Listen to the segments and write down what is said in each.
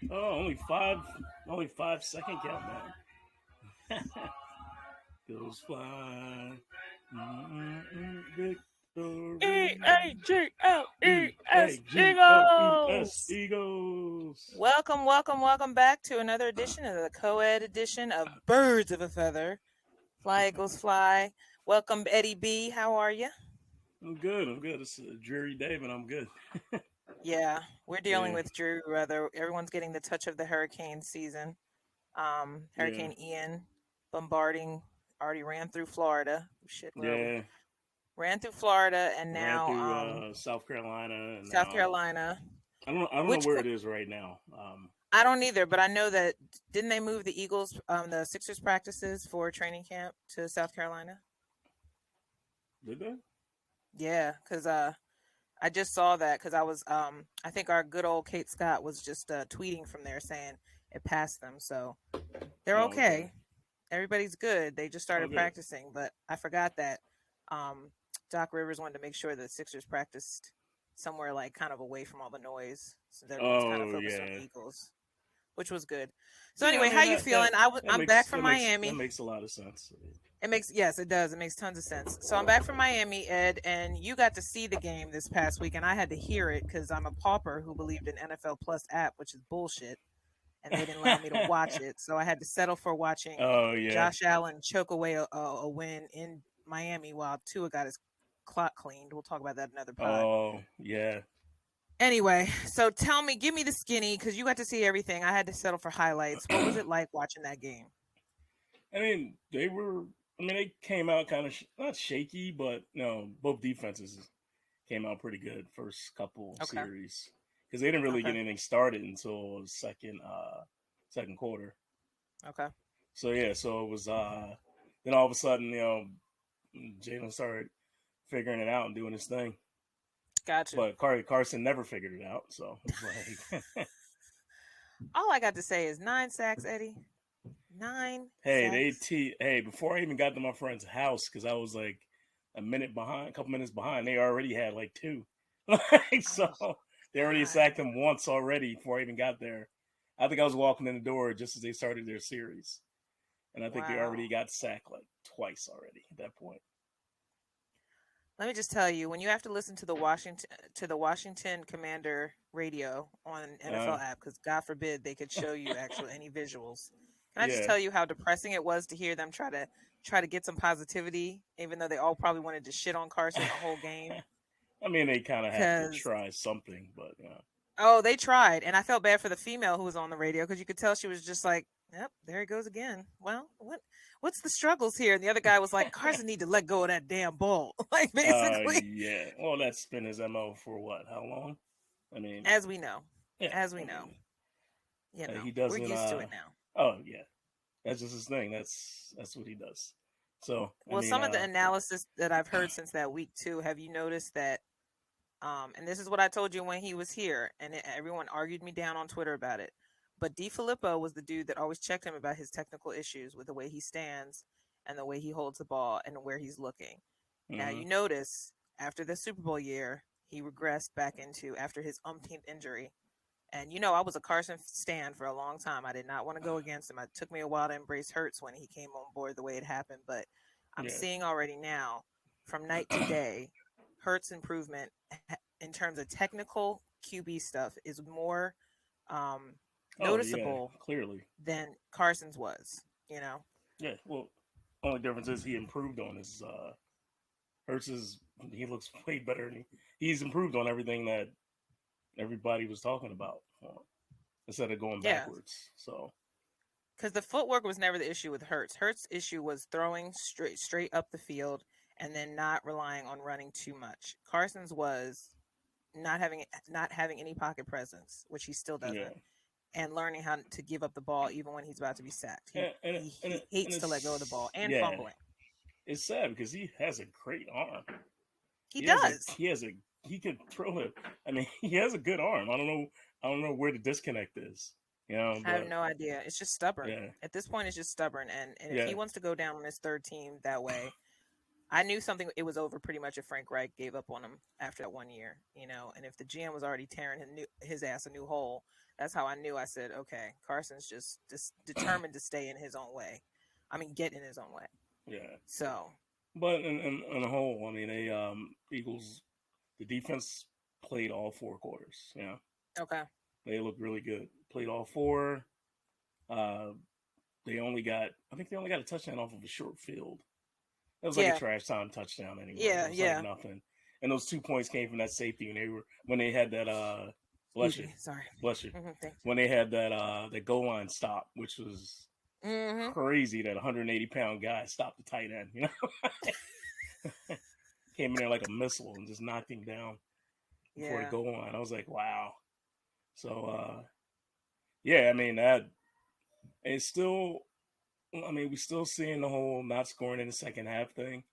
Oh, only 5 second count, man. Goes fly. Victory. EAGLES EAGLES Eagles. Eagles. Welcome back to another edition of the CoEd edition of Birds of a Feather. Fly Eagles Fly. Welcome, Eddie B. How are you? I'm good. I'm good. It's a dreary day, but I'm good. Yeah, we're dealing Yeah. with Drew weather. Everyone's getting the touch of the hurricane season. Yeah. Hurricane Ian bombarding already ran through Florida. Shit, where are we? Yeah. Ran through Florida and Ran now through South Carolina, and South now Carolina. I don't know Which where it is right now. I don't either, but I know that didn't they move the Eagles, the Sixers practices for training camp to South Carolina? Did they? Yeah, because I just saw that because I think our good old Kate Scott was just tweeting from there saying it passed them, so they're Oh, okay. okay. Everybody's good. They just Oh, started good. practicing, but I forgot that um, Doc Rivers wanted to make sure that Sixers practiced somewhere like kind of away from all the noise, so that everyone's kind of Oh, focused on the yeah. Eagles, which was good. So Yeah. I anyway, how mean you feeling? I'm back from that Miami. makes a lot of sense. It makes yes, it does. It makes tons of sense. So I'm back from Miami, Ed, and you got to see the game this past week, and I had to hear it because I'm a pauper who believed in NFL Plus app, which is bullshit, and they didn't allow me to watch it. So I had to settle for watching Oh, yeah. Josh Allen choke away a win in Miami while Tua got his clock cleaned. We'll talk about that another pod. Oh, yeah. Anyway, so tell me, give me the skinny because you got to see everything. I had to settle for highlights. What was it like watching that game? I mean, they were. I mean, they came out kind of not shaky, but no, both defenses came out pretty good first couple Okay, series because they didn't really get okay, anything started until second quarter. okay. So yeah, so it was. Then all of a sudden, Jalen started figuring it out and doing his thing, Gotcha. but Carson never figured it out. So it's like, All I got to say is 9 sacks, Eddie. Nine hey, sacks. hey, before I even got to my friend's house, because I was like a minute behind, a couple minutes behind, they already had like two. Like, so Oh they already God! sacked him once already before I even got there. I think I was walking in the door just as they started their series, and I think they already Wow. got sacked like twice already at that point. Let me just tell you, when you have to listen to the Washington Commander radio on Uh, NFL app, because God forbid they could show you actual any visuals. Can I just yeah, tell you how depressing it was to hear them try to get some positivity, even though they all probably wanted to shit on Carson the whole game? I mean they kind of have to Because try something, but oh, they tried, and I felt bad for the female who was on the radio because you could tell she was just like, "Yep, there he goes again." Well, what's the struggles here? And the other guy was like, "Carson need to let go of that damn ball," like basically, yeah. Well, that's been his mo for what? How long? I mean, as we know, yeah. as we I know, mean, he we're doesn't. used to it now. Oh yeah, that's just his thing. That's what he does. So I Well, mean, some of the analysis that I've heard since that week too, have you noticed that? And this is what I told you when he was here, and everyone argued me down on Twitter about it. But DiFilippo was the dude that always checked him about his technical issues with the way he stands and the way he holds the ball and where he's looking. Now hmm you notice after the Super Bowl year, he regressed back into after his umpteenth injury. And I was a Carson stan for a long time. I did not want to go against him. It took me a while to embrace Hurts when he came on board the way it happened. But I'm yeah. seeing already now, from night to day, Hurts improvement in terms of technical QB stuff is more Oh yeah, noticeable clearly. than Carson's was. You know, Yeah. Well, only difference is he improved on his Hurts is he looks way better. He's improved on everything that everybody was talking about instead of going yeah, backwards. So because the footwork was never the issue with Hurts. Hurts' issue was throwing straight up the field and then not relying on running too much. Carson's was not having any pocket presence, which he still yeah, doesn't, and learning how to give up the ball even when he's about to be sacked. He and and, he, and, he and hates to let go of the ball it's and yeah, fumbling. it's sad because he has a great arm. He does. He can throw it. I mean, he has a good arm. I don't know where the disconnect is. I have But no idea. It's just stubborn. yeah, At this point, it's just stubborn. And if yeah, he wants to go down on his third team that way, I knew something it was over pretty much if Frank Reich gave up on him after that 1 year, and if the GM was already tearing his ass a new hole, that's how I knew. I said, okay, Carson's just determined to stay in his own way. I mean, get in his own way. Yeah. So, But in a whole, I mean, they Eagles, the defense played all 4 quarters. Yeah, okay, they looked really good. Played all 4. Uh, I think they only got a touchdown off of a short field. It was like a yeah, trash time touchdown anyway. It yeah, was like yeah. nothing. And those 2 points came from that safety when they had that bless Excuse you, me, sorry. bless you. Thank When they had that goal line stop, which was you. Mm-hmm. crazy that 180-pound guy stopped the tight end, Came in there like a missile and just knocked him down before the Yeah, goal line. I was like, wow. So yeah, I mean that it's still we're still seeing the whole not scoring in the second half thing.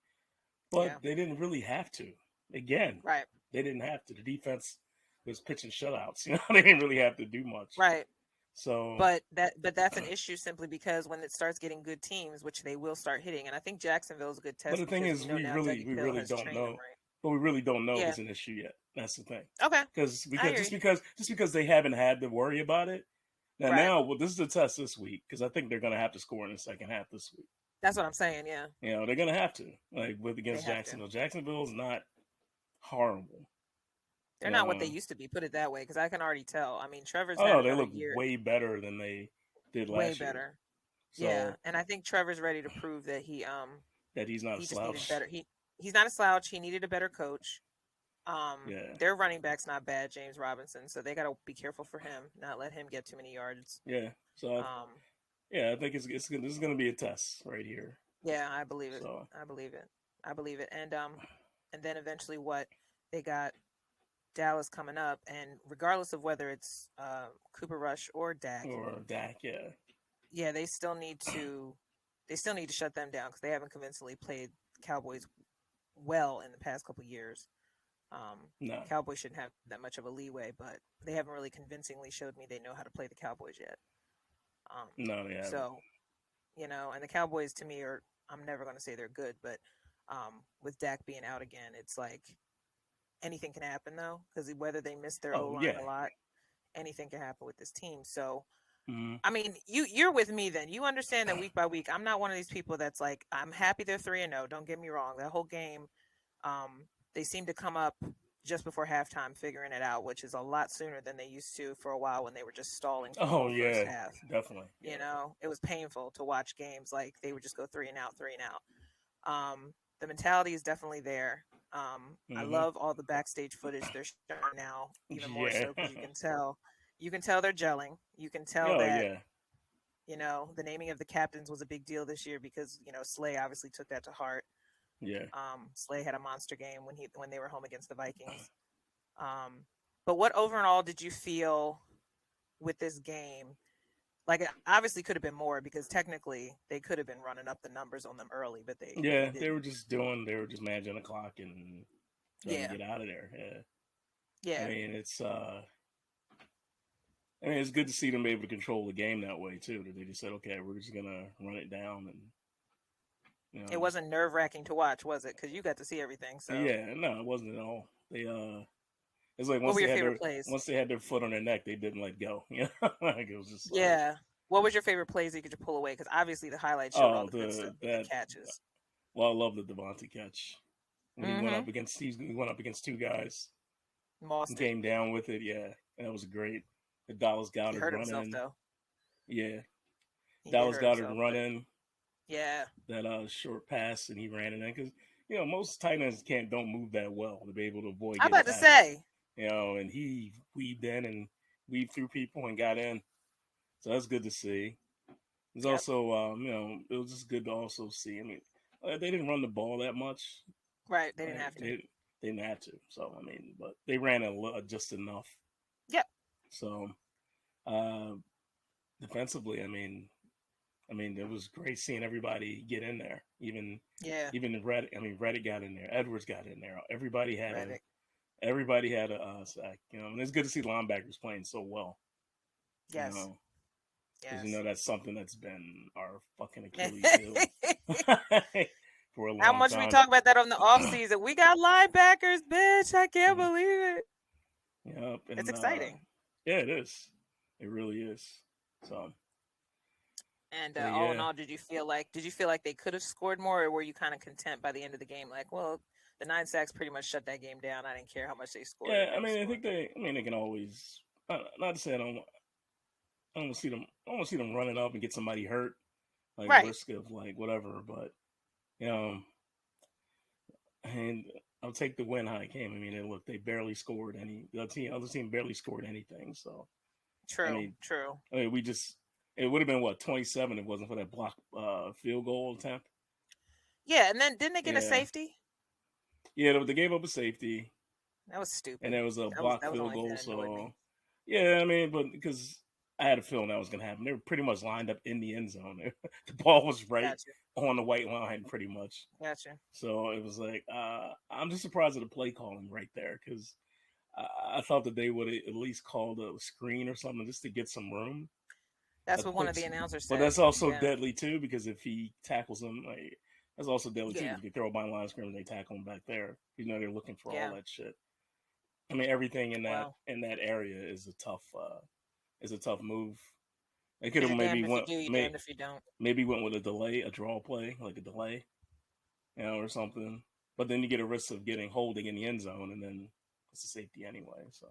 yeah, But they didn't really have to. Again, right, they didn't have to. The defense was pitching shutouts. They didn't really have to do much. right. So, But that's an issue simply because when it starts getting good teams, which they will start hitting, and I think Jacksonville is a good but test the thing because we is, know now Dougie we Pill really has don't trained them know. right. But we really don't know if Yeah. it's an issue yet. That's the thing. Okay. Because I hear just you. because they haven't had to worry about it. Right. Well, this is a test this week because I think they're going to have to score in the second half this week. That's what I'm saying. Yeah. They're going to have to with They against have to. Jacksonville. Jacksonville's not horrible. They're not what they used to be. Put it that way, because I can already tell. I mean, Trevor's Oh had no, they another look year, way better than they did way last year. better. Yeah, So and I think Trevor's ready to prove that that he's not a he just needed slouch. better. He's not a slouch. He needed a better coach. Yeah, Their running back's not bad, James Robinson. So they got to be careful for him, not let him get too many yards. yeah. So Um, yeah, I think it's this is going to be a test right here. yeah, I believe it. So I believe it. I believe it. And then eventually, what they got Dallas coming up, and regardless of whether it's Cooper Rush or Dak, or Dak, yeah, yeah, they still need to shut them down because they haven't convincingly played Cowboys well in the past couple years. no, Cowboys shouldn't have that much of a leeway, but they haven't really convincingly showed me they know how to play the Cowboys yet. Um, no, they haven't. so and the Cowboys to me are I'm never going to say they're good, but with Dak being out again, it's like anything can happen though because whether they miss their O Oh line yeah, a lot, anything can happen with this team. So mm-hmm. I mean, you're with me then. You understand that week by week. I'm not one of these people that's like, I'm happy they're 3-0. Don't get me wrong. That whole game, they seem to come up just before halftime, figuring it out, which is a lot sooner than they used to for a while when they were just stalling for the Oh whole first yeah, half. definitely. Yeah. It was painful to watch games like they would just go 3-and-out, 3-and-out. The mentality is definitely there. I Mm-hmm. love all the backstage footage they're showing now, even more Yeah. so because you can tell they're gelling. You can tell Oh that yeah, the naming of the captains was a big deal this year because Slay obviously took that to heart. yeah. Slay had a monster game when they were home against the Vikings. But what overall did you feel with this game? Like it obviously could have been more because technically they could have been running up the numbers on them early, but they Yeah, didn't. they were just managing the clock and trying Yeah, to get out of there. Yeah. I yeah, mean, it's good to see them able to control the game that way too. That they just said, okay, we're just gonna run it down, and it wasn't nerve wracking to watch, was it? Because you got to see everything. So, yeah, no, it wasn't at all. They it's like what were your favorite plays? once they had their foot on their neck, they didn't let go. Like it was just like, Yeah. What was your favorite plays you could pull away? Because obviously the highlights showed all oh, the good stuff with the catches. well, I love the Devontae catch when Mm-hmm. he went up against 2 guys and Lost it. came down with it. Yeah, and that was great. The Dallas He Goddard hurt himself running, though. yeah, He did Dallas hurt Goddard himself, but running yeah, that short pass, and he ran it in because most tight ends don't move that well to be able to avoid I'm getting about to tackled. say. And he weaved in and weaved through people and got in, so that's good to see. It's Yep. also, it was just good to also see. I mean, they didn't run the ball that much. Right. They didn't have to. They didn't have to. So I mean, but they ran just enough. Yep. So defensively, I mean, it was great seeing everybody get in there. Even Yeah. Reddick. I mean, Reddick got in there. Edwards got in there. Everybody had Reddick. a sack. And it's good to see linebackers playing so well. Yes. Because Yes. that's something that's been our fucking Achilles heel. for a How long much we time. talk about that on the off season? We got linebackers, bitch. I can't Mhm. believe it. Yep, It's and exciting. yeah, it is. It really is. So, And but all in yeah, all, did you feel like they could have scored more, or were you kind of content by the end of the game? Like, well, the 9 sacks pretty much shut that game down. I didn't care how much they scored or yeah. I didn't mean, I score. think they. I mean, they can always. Not to say I don't. I don't see them. I don't see them running up and get somebody hurt, like Right. risk of like whatever. But you know, and I'll take the win how it came. I mean, look, they barely scored any. The other team barely scored anything. So I True. mean, True. we just. It would have been what 27 if it wasn't for that block field goal attempt. Yeah. And then didn't they get a Yeah, safety? yeah. They gave up a safety, That was and stupid. there was a That was block that was the field only thing goal. that annoyed So me. yeah, I mean, but because I had a feeling that was going to happen, they were pretty much lined up in the end zone. The ball was right Gotcha. on the white line, pretty much. Gotcha. So it was like I'm just surprised at the play calling right there because I thought that they would at least called a screen or something just to get some room, a That's what one quick. of the announcers But said. that's also Yeah. deadly too because if he tackles him, like, that's also deadly too Yeah. because if they throw a by line screen and they tackle him back there, they're looking for all Yeah. that shit. I mean, everything Well, in that area is a tough move. They could because have you're damned maybe if you do, you're damned if you don't. maybe went with a delay, a draw play, like a delay, or something. But then you get a risk of getting holding in the end zone, and then it's a safety anyway. So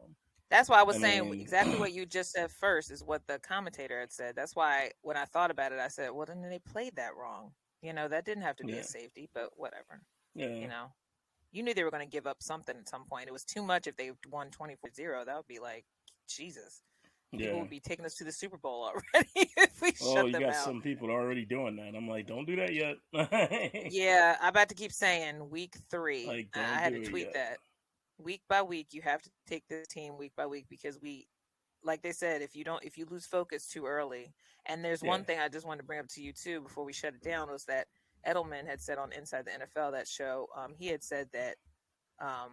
That's why I was I saying mean, exactly what you just said first is what the commentator had said. That's why when I thought about it, I said, well, then they played that wrong. That didn't have to be a yeah, safety, but whatever. yeah, You know, you knew they were going to give up something at some point. It was too much if they won 24-0. That would be like, Jesus. People yeah. would be taking us to the Super Bowl already if we Oh, shut you them got out. some people already doing that. I'm like, don't do that yet. Yeah, I'm about to keep saying week 3. Like, I don't had to do it tweet yet. that. Week by week, you have to take this team week by week because like they said, if you lose focus too early, and there's Yeah. one thing I just wanted to bring up to you too before we shut it down was that Edelman had said on Inside the NFL that show, he had said that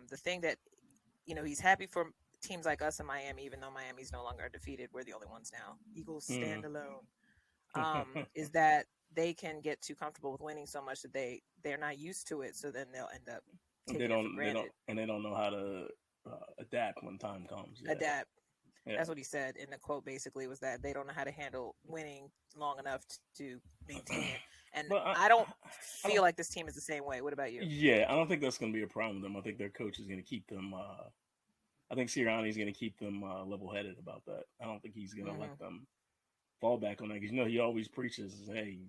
the thing that he's happy for teams like us in Miami, even though Miami's no longer defeated, we're the only ones now. Eagles Mm. stand alone. Is that they can get too comfortable with winning so much that they're not used to it, so then they'll end up taking it for granted. they don't know how to adapt when time comes. Yeah, Adapt. yeah. That's what he said in the quote. Basically, was that they don't know how to handle winning long enough to maintain it. And But I don't I feel don't. like this team is the same way. What about you? Yeah, I don't think that's going to be a problem with them. I think their coach is going to keep them. I think Sirianni's going to keep them level-headed about that. I don't think he's going to let Hmm. them fall back on that because he always preaches, "Hey,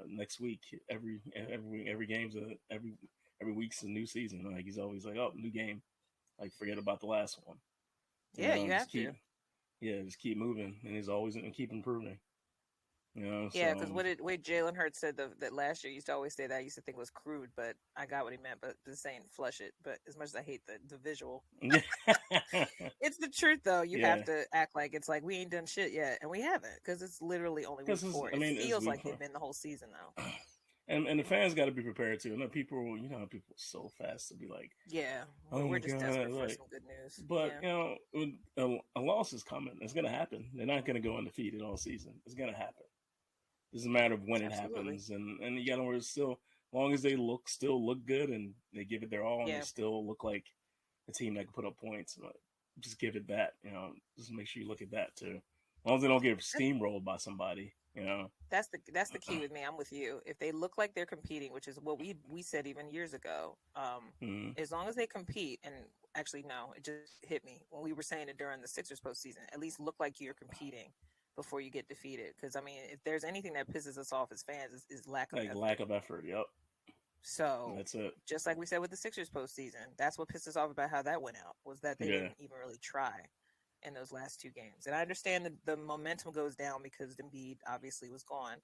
next week, every game's every week's a new season." Like he's always like, "Oh, new game." Like forget about the last one. Yeah, you Just have keep to. just keep moving, and he's always going to keep improving. Yeah, because So what Jalen Hurts said that last year, he used to always say that. I used to think was crude, but I got what he meant. But just saying, flush it. But as much as I hate the visual, yeah, it's the truth though. You have yeah. to act like it's like we ain't done shit yet, and we haven't because it's literally only week Because 4. I It mean, it's feels week like four, they've been the whole season though. and the fans got to be prepared too. I know people, how people are so fast to be like, Yeah, "Oh we're my just god!" desperate for Like, some good news. but Yeah. a loss is coming. It's gonna happen. They're not gonna go undefeated all season. It's gonna happen. It's a matter of when it Absolutely. happens, and you gotta still, as long as they still look good and they give it their all, and they Yeah. still look like a team that can put up points. Like, just give it that. Just make sure you look at that too. As long as they don't get That- steamrolled by somebody. that's the key with me. I'm with you. If they look like they're competing, which is what we said even years ago, Mm-hmm. as long as they compete, and actually no, it just hit me when we were saying it during the Sixers postseason. At least look like you're competing before you get defeated. Because I mean, if there's anything that pisses us off as fans, is lack of Like effort. lack of effort. Yep, So that's it. just like we said with the Sixers postseason, that's what pissed us off about how that went out was that they Yeah, didn't even really try in those last 2 games. And I understand the momentum goes down because Embiid obviously was gone,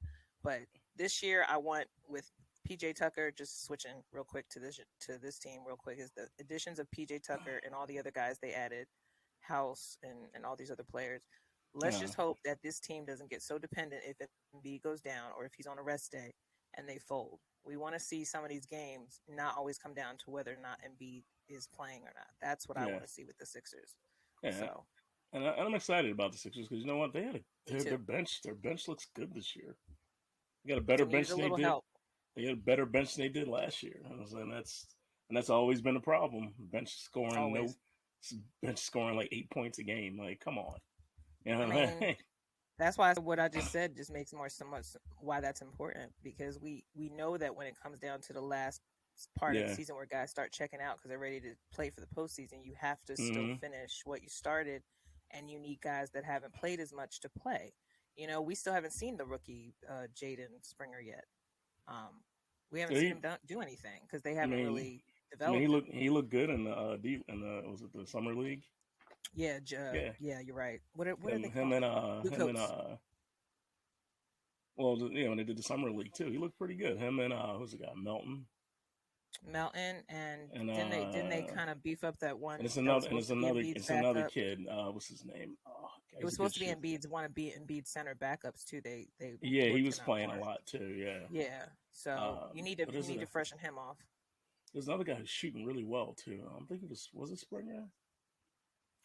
but this year I want with PJ Tucker, just switching real quick to this team real quick, is the additions of PJ Tucker and all the other guys they added, House and all these other players. Let's yeah, just hope that this team doesn't get so dependent if Embiid goes down or if he's on a rest day and they fold. We want to see some of these games not always come down to whether or not Embiid is playing or not. That's what I yeah, want to see with the Sixers. yeah. So, And I'm excited about the Sixers because you know what? They had me their too. bench. Their bench looks good this year. They got a better It needed bench a than they little did. help. They had a better bench than they did last year. And that's always been a problem. Always. Bench scoring like 8 points a game. Like, come on. You I know what I mean, mean? that's why what I just said just makes more so much why that's important, because we know that when it comes down to the last part of the Yeah. season where guys start checking out because they're ready to play for the postseason, you have to still Hmm. finish what you started, and you need guys that haven't played as much to play. We still haven't seen the rookie Jaden Springer yet. Um, we haven't So seen he, him do anything because they I haven't mean, really developed him. he looked good in the was it the summer league? Yeah, Yeah. yeah, you're right. What are Him they him called? and Blue him and coats. when they did the summer league too, he looked pretty good. Him and who's the guy? Melton. Mountain, and And didn't they kind of beef up that one that was supposed to be Embiid's it's another backup? kid. What's his name? Oh, God, It was he's a good supposed to be shooter. Embiid's one of Embiid's center backups too. They Yeah, he worked was him out playing for a it. lot too. Yeah. Yeah. So But you need to freshen him off. there's another guy who's shooting really well too. I'm thinking was it Springer?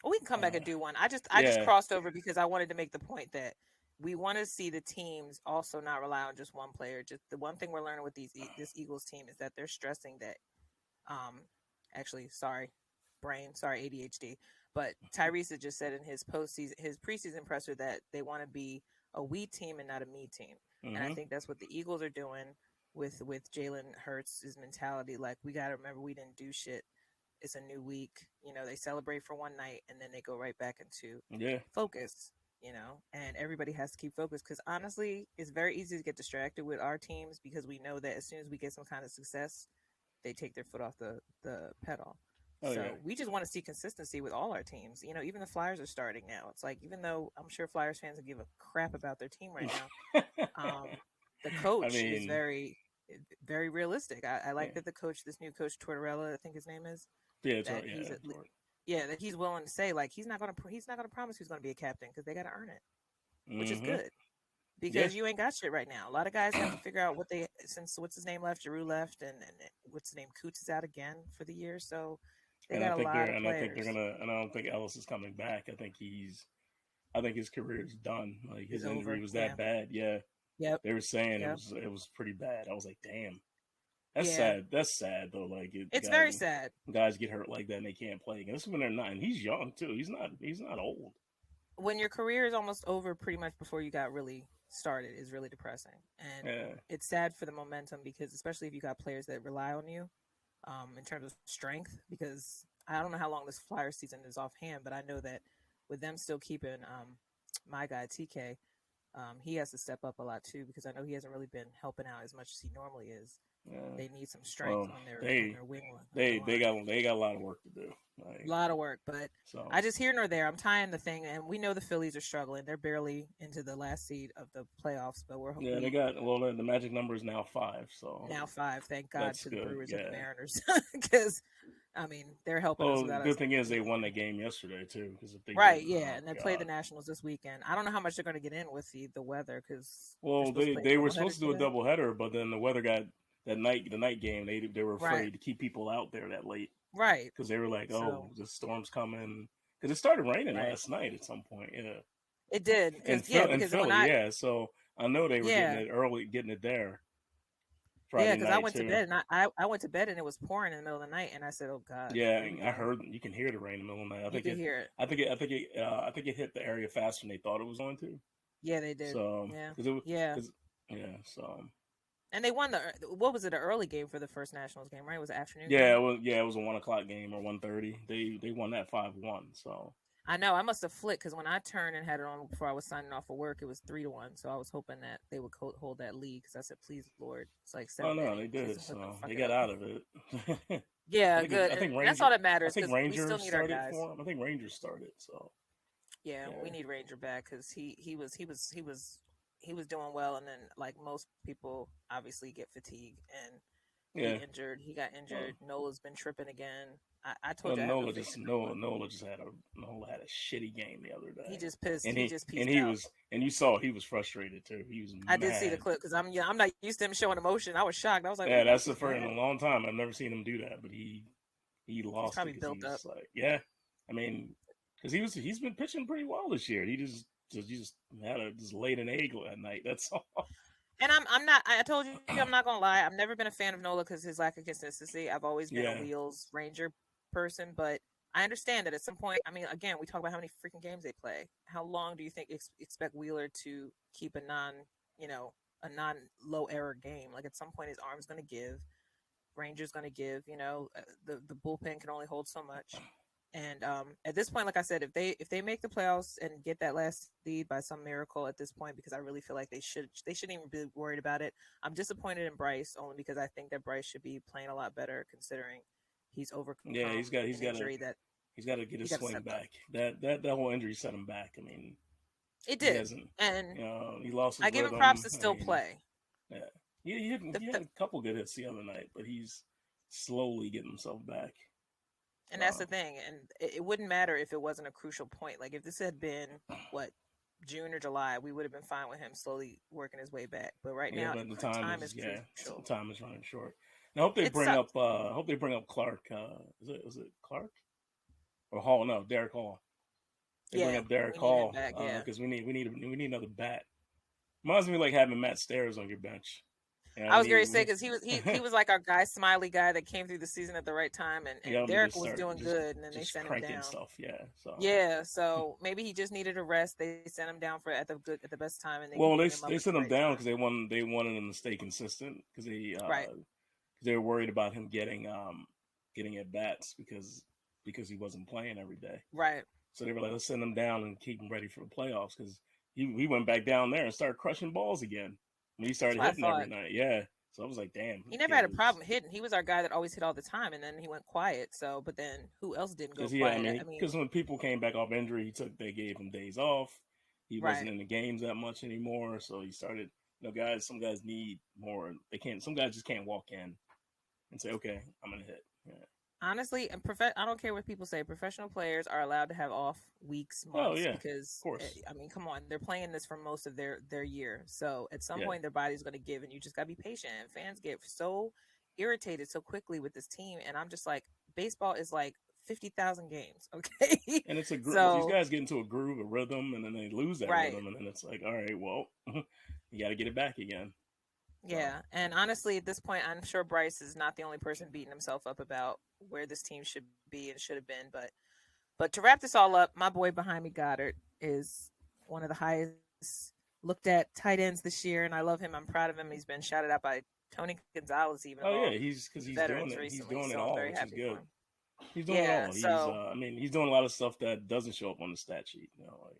Well, we can come back Uh, and do one. I just yeah. crossed over because I wanted to make the point that we want to see the teams also not rely on just one player. Just the one thing we're learning with this Eagles team is that they're stressing that um actually sorry ADHD, but Tyrese had just said in his preseason presser that they want to be a we team and not a me team. And I Hmm. think that's what the Eagles are doing with Jalen Hurts' mentality. Like, we got to remember we didn't do shit. It's a new week. They celebrate for one night and then they go right back into Yeah. focus. And everybody has to keep focused, because honestly, it's very easy to get distracted with our teams because we know that as soon as we get some kind of success, they take their foot off the pedal. Oh yeah. So we just want to see consistency with all our teams. Even the Flyers are starting now. It's like, even though I'm sure Flyers fans will give a crap about their team right now, the I coach is mean, very realistic. I yeah, like that the coach, this new coach Tortorella, I think his name is, yeah, that he's yeah, that he's willing to say, like, he's not gonna promise he's gonna be a captain because they got to earn it, which is mm-hmm. good, Yeah. because you ain't got shit right now. A lot of guys have to figure out what they, since what's his name left, Giroux left, and what's his name, Coots is out again for the year, so they got a lot of I think they're players. gonna, and I don't think Ellis is coming back. I think his career is done. Like Is his injury over. was Yeah. that bad. Yeah, Yep. they were saying Yep. it was pretty bad. I was like, damn, that's Yeah. sad. That's sad though. Like It's very sad. guys get hurt like that and they can't play again. This is when they're not, and he's young too. He's not old. When your career is almost over pretty much before you got really started is really depressing. And Yeah, it's sad for the momentum, because especially if you got players that rely on you, in terms of strength, because I don't know how long this Flyer season is offhand, but I know that with them still keeping my guy TK, he has to step up a lot too, because I know he hasn't really been helping out as much as he normally is. yeah. They need some strength Well, on their wing on the they line. they got a lot of work to do. A Like lot of work, but so. I just here nor there. I'm tying the thing, and we know the Phillies are struggling. They're barely into the last seed of the playoffs, but Yeah, they we got the magic number is now 5, so now 5. Thank God that's to the good. Brewers and the Yeah. Mariners, because I mean, they're helping us Well, the without good us thing having to is do they won anything. that game yesterday too. Because if they Right, didn't, yeah, oh and they play the god. Nationals this weekend. I don't know how much they're going to get in with the weather, because they're Well, supposed to play they a were doubleheader supposed to do a today. doubleheader, but then the weather got the night game. They were Right, afraid to keep people out there that late right. because they were like, So oh, the storm's coming. Because it started raining right, last night at some point. Yeah, it did, because yeah, In because when Philly, yeah. So I know they were getting yeah, it early, getting it there yeah, Friday because I night went to too. bed, and I went to bed and it was pouring in the middle of the night, and I said, oh God, Yeah, here we I go. heard you can hear the rain in the middle of the night. You could hear it. I think it hit the area faster than they thought it was going to. Yeah, they did. So Yeah, because it was yeah. because yeah, so And they won what was it? An early game for the first Nationals game, right? It was an afternoon yeah, game. it was a 1 o'clock game or 1:30. They won that 5-1. So I know. I must have flicked, because when I turned and had it on before I was signing off for work, it was 3-1. So I was hoping that they would hold that lead, because I said, please, Lord, it's like oh seventh no, inning. they Please did. don't let them So fuck they it got up. out of it. Yeah, good. I And think that's all that I matters, think because we still Rangers need our started guys. for him. I think Rangers started. So Yeah, we yeah, need Ranger back, because he was doing well, and then, like most people, obviously get fatigued and yeah. get injured. He got Well, injured. Nola's been tripping again. I told you I had no faith in Nola. Nola had a shitty game the other He day, just pissed. and He just and peaced he out. was and you saw he was frustrated too. He was I did see the mad. clip, because I'm not used to him showing emotion. I was shocked. I was like, "Oh, Yeah, Mike that's the is first in mad." a long time. I've never seen him do that, but he He's lost it probably because he built up. was like, yeah. I mean, because he's been pitching pretty well this year. He just had to just laid an egg that night. That's all. And I'm not. I told you I'm not gonna lie. I've never been a fan of Nola because his lack of consistency. I've always been a Yeah, Wheels Ranger person, but I understand that at some point. I mean, again, we talk about how many freaking games they play. How long do you think expect Wheeler to keep you know, a non low error game? Like at some point, his arm's gonna give. Ranger's going to give. The bullpen can only hold so much. And at this point, like I said, if they make the playoffs and get that last seed by some miracle at this point, because I really feel like they shouldn't even be worried about it. I'm disappointed in Bryce only because I think that Bryce should be playing a lot better considering he's yeah. overcome an injury that He's got to get he his got to swing step up. back. That whole injury set him back. I mean, It he did, hasn't. and He lost his I give him props rhythm. to I still mean, play. yeah, The, he had the, a couple good hits the other night, but he's slowly getting himself back. and that's Uh, the thing, and it wouldn't matter if it wasn't a crucial point. Like if this had been what June or July, we would have been fine with him slowly working his way back. But right yeah, now, but the time is crucial. time is running short. And I hope they It bring up sucks. Clark. Is it Clark or Hall? No, Derek Hall. They bring Yeah, up Derek we need him Hall back. Yeah, because we need another bat. Reminds me like having Matt Stairs on your bench. Yeah, I was going to say because he was like our guy, Smiley guy that came through the season at the right time, and you got him to Derek was doing good, and then they just sent him cranking down. stuff. Yeah, so Yeah, so maybe he just needed a rest. They sent him down for at the best time, and they well bring him up they at the sent him right down time. because they wanted him to stay consistent because Right, they were worried about him getting at bats because he wasn't playing every day. right. So they were like, let's send him down and keep him ready for the playoffs because he went back down there and started crushing balls again when he That's started what I hitting every thought. night. Yeah, so I was like, damn, He this never kid had a is problem hitting. He was our guy that always hit all the time, and then he went quiet. So, but then who else didn't go because yeah, quiet? I mean, because when people came back off injury, they gave him days off. He right. wasn't in the games that much anymore, so he started. Some guys need more. They can't. Some guys just can't walk in and say, okay, I'm gonna hit. Yeah. Honestly, and I don't care what people say. Professional players are allowed to have off weeks, Oh months, yeah, of because course. I mean, come on, they're playing this for most of their year. So at some Yeah. point, their body's going to give, and you just got to be patient. And fans get so irritated so quickly with this team, and I'm just like, baseball is like 50,000 games, okay? And it's a these So guys get into a groove, a rhythm, and then they lose that right. rhythm, and then it's like, all right, well, you got to get it back again. So Yeah, and honestly, at this point, I'm sure Bryce is not the only person beating himself up about where this team should be and should have been. But to wrap this all up, my boy behind me, Goddard, is one of the highest looked at tight ends this year, and I love him. I'm proud of him. He's been shouted out by Tony Gonzalez, even of oh yeah, all because veterans he's recently. doing it So I'm all, very which is happy for good. him. He's doing it Yeah, all. so He's doing a lot of stuff that doesn't show up on the stat sheet. Like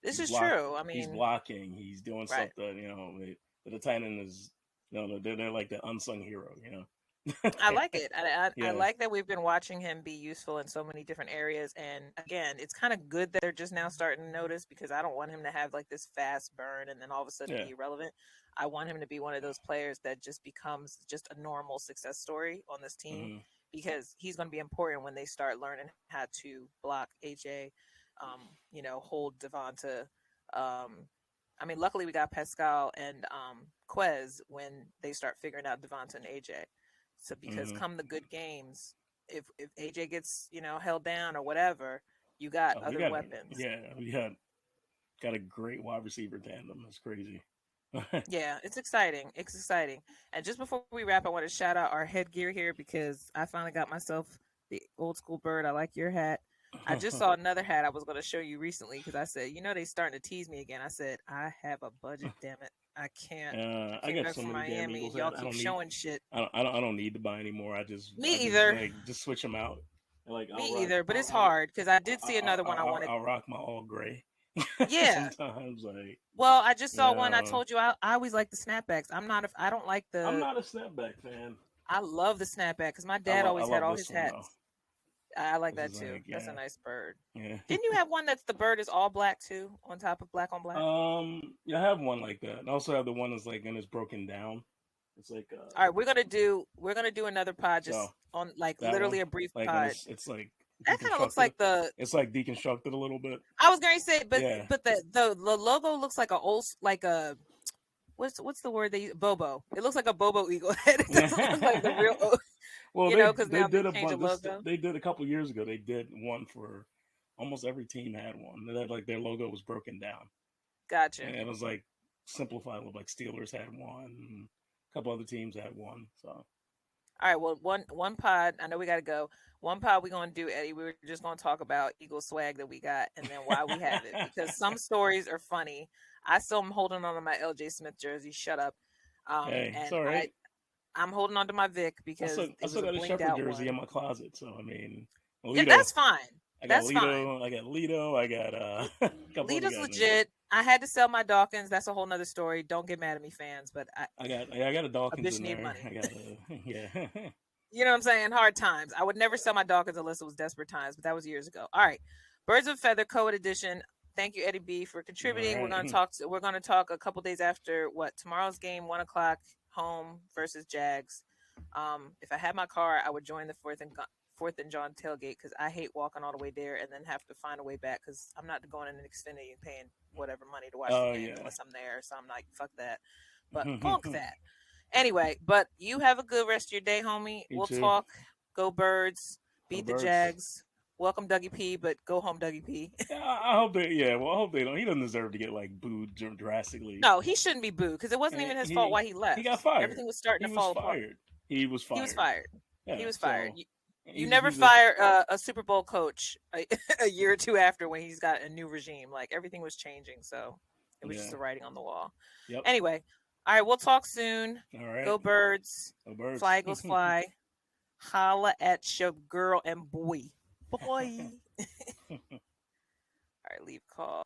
this he's is block, true. I he's mean, blocking, he's doing stuff right. that that the tight end is. They're like the unsung hero. I like it. I Yeah. like that we've been watching him be useful in so many different areas. And again, it's kind of good that they're just now starting to notice because I don't want him to have like this fast burn and then all of a sudden Yeah. be irrelevant. I want him to be one of those players that just becomes just a normal success story on this team Mm-hmm. because he's going to be important when they start learning how to block AJ, hold Devonta. Um, I mean, luckily we got Pascal and Quez when they start figuring out Devonta and AJ. So because Mm-hmm. come the good games, if AJ gets held down or whatever, you got Oh, other weapons. we got a great wide receiver tandem. That's crazy. Yeah, it's exciting. It's exciting. And just before we wrap, I want to shout out our headgear here because I finally got myself the old school bird. I like your hat. I just saw another hat I was going to show you recently because I said, they starting to tease me again. I said, I have a budget, damn it. I can't. I I came got back so from many damn Miami Eagles and y'all hats. keep showing shit. I don't need to buy anymore. Me I just either. like just switch them out. Like Me either. But it's hard because I did see another one I wanted. I'll rock my all gray. Yeah. Sometimes like Well, I just you saw one. I know told you I always like the snapbacks. I don't like I'm the. not a snapback fan. I love the snapback because my dad I always had love all this his one though. hats. I like This that is too. like That's a nice bird. yeah. Didn't you have one that's the bird is all black too, on top of black on black? Yeah, I have one like that. I also have the one that's like and it's broken down. It's like All right, we're gonna do another pod just so on like that one literally a brief like and pod. it's like That kind of looks deconstructed. like the. It's like deconstructed a little bit. I was gonna say, Yeah. but the logo looks like a old like a what's the word they use? Bobo. It looks like a Bobo eagle head. It doesn't look like the real. Well, Because they now they did a changed the bunch. logo. They did a couple years ago. They did one for almost every team had one. That like their logo was broken down, Gotcha. and it was like simplified. Look like Steelers had one, a couple other teams had one. So All right. Well, one pod. I know we got to go. One pod we're gonna do, Eddie. We're just gonna talk about Eagle swag that we got, and then why we have it. Because some stories are funny. I still am holding on to my LJ Smith jersey. Shut up. hey, it's And all right. I'm holding on to my Vic because I it still was a got a blinged Shepherd out jersey one. in my closet. So I mean, Yeah, Alito. that's fine. I got That's fine. Alito. I got Alito. I got a couple other Lita's guys in there. legit. I had to sell my Dawkins. That's a whole nother story. Don't get mad at me, fans. But I got a a Dawkins bitch in need there. money. I got a yeah. You know what I'm saying? Hard times. I would never sell my Dawkins unless it was desperate times, but that was years ago. All right, Birds of a Feather CoEd edition. Thank you, Eddie B, for All contributing. right. We're gonna talk a couple days after what tomorrow's game, 1 o'clock, home versus Jags. If I had my car, I would join the Fourth and John tailgate because I hate walking all the way there and then have to find a way back because I'm not going in an Xfinity and paying whatever money to watch the Oh game yeah. unless I'm there. So I'm like, fuck that. But funk that. Anyway, but you have a good rest of your day, homie. You We'll too. talk. Go Birds. Go Beat the Birds. Jags. Welcome Dougie P, but go home, Dougie P. Yeah, I hope they. Yeah, well, I hope they don't. He doesn't deserve to get like booed drastically. No, he shouldn't be booed because it wasn't And even his fault why he he left. got fired. Everything was starting He to was fall apart. fired. He was fired. He was fired. Yeah, He was fired. So You never fire a Super Bowl coach a year or two after when he's got a new regime. Like everything was changing, so it was just the writing on the wall. Yep. Anyway, all right, we'll talk soon. All right. Go Birds. Go Birds. Fly Eagles fly. Holla at your girl and boy. Boy. All right, leave call.